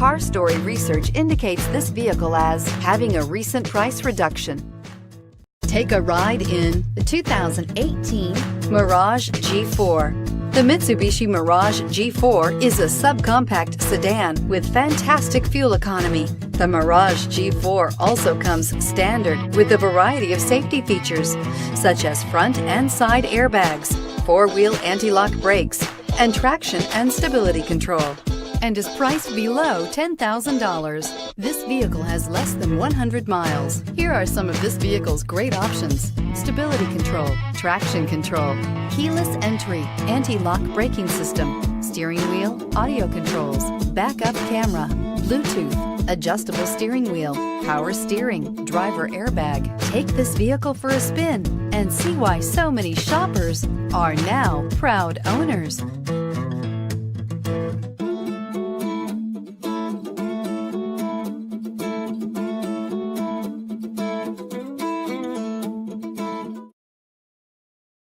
Car Story research indicates this vehicle as having a recent price reduction. Take a ride in the 2018 Mirage G4. The Mitsubishi Mirage G4 is a subcompact sedan with fantastic fuel economy. The Mirage G4 also comes standard with a variety of safety features, such as front and side airbags, four-wheel anti-lock brakes, and traction and stability control, and is priced below $10,000. This vehicle has less than 100 miles. Here are some of this vehicle's great options: stability control, traction control, keyless entry, anti-lock braking system, steering wheel audio controls, backup camera, Bluetooth, adjustable steering wheel, power steering, driver airbag. Take this vehicle for a spin and see why so many shoppers are now proud owners.